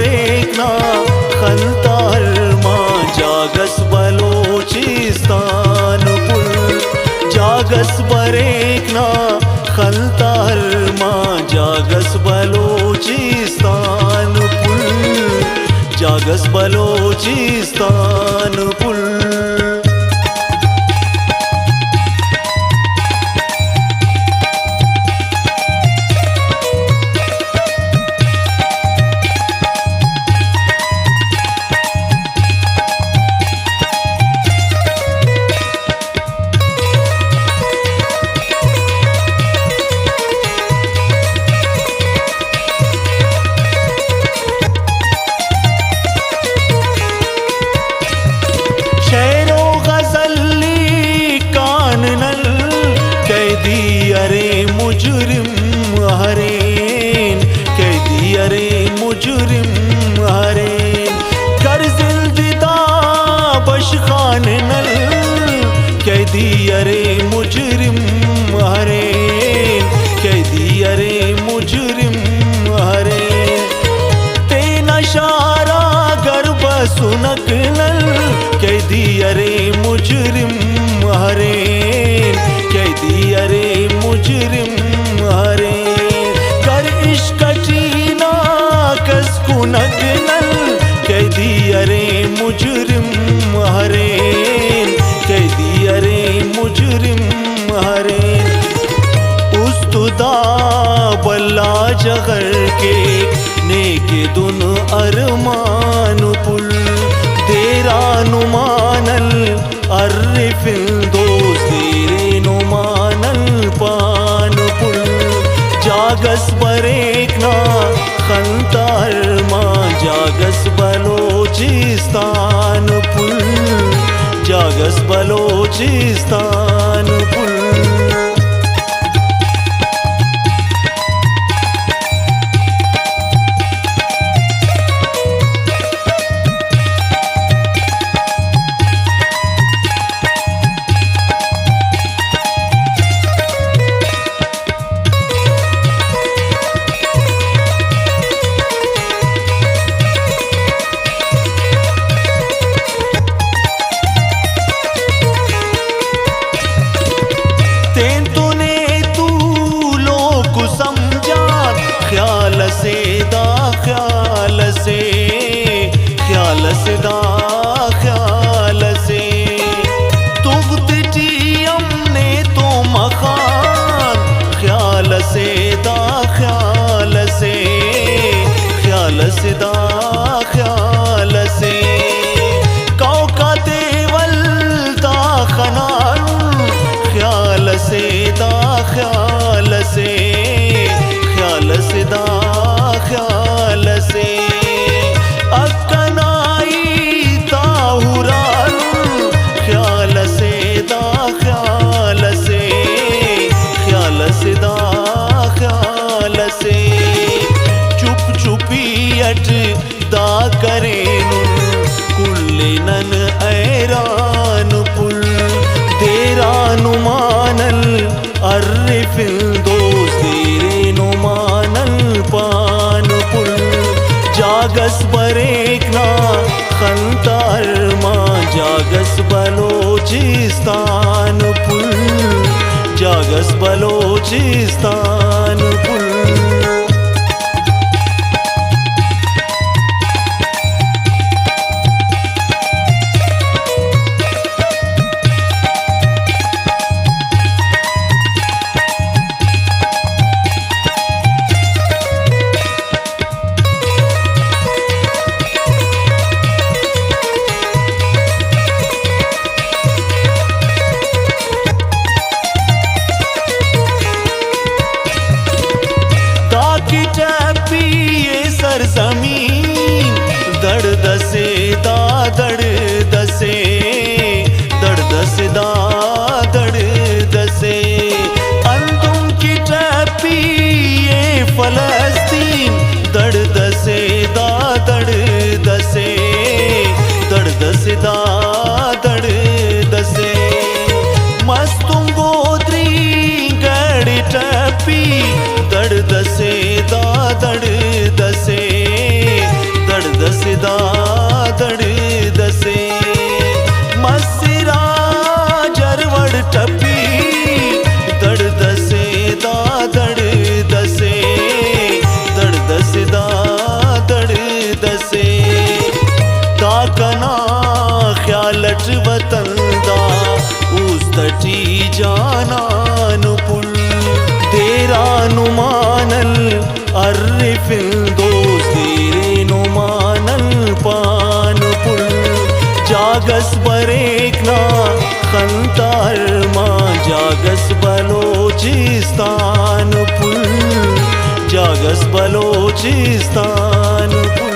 बरेकना खलतार मां जागस बलोचिस्तान पुल जागस बरेकना खलतार मां जागस बलोचिस्तान पुल जागस बलोचिस्तान पुल मुजरिम हरेन कैदी अरे मुजरिम हरेन कर्जिल दिदा बशखान नल कैदी अरे मुजरिम हरेन कैदी अरे मुजरिम हरेन तेना शारा गर्भ सुनक नल कैदी अरे मुजरिम हरेन कैदी अरे मुजरिम हरेन कर इश्क चीना कसकुनक नल कैदी अरे मुजरिम हरेन कैदी अरे मुजरिम हरेन उस्तुदा बल्ला जगर के नेके दुन अरमान पुल तेरा नुमानल अर्रिफिल दोस्त तेरे नुमानल पान पुल जागस बरेकना खलतार मां जागस बलोचिस्तान पुल जागस बलोचिस्तान पुल ख्याल से तुगत जियम ने तो मखान ख्याल से दा ख्याल से कौका देवल दा खनान ख्याल से दा ख्याल से दा ख्याल से अकनाई ताहुरान ख्याल से दा ख्याल से दा ख्याल से चुप चुपियट दा करेन कुल्ले नन ऐरान पुल तेरा नुमानल अर्रिफिल दोस्त तेरे नुमानल पान पुल जागस बरेकना खलतार मां जागस बलोचिस्तान पुल जागस बलोचिस्तान पुल दसदा दड़ दसे मसिरा जरवड़ टपी दड़ दसे दा दड़ दसे दड़ दसदा दड़ दसे ताकना ख्यालट वतन दा उस तटी जाना नुपुल तेरा नुमानल अर्रिफिल दोस्त तेरे नुमानल पान पुल जागस बरेकना खंतार मां जागस बलोचिस्तान पुल जागस बलोचिस्तान पुल।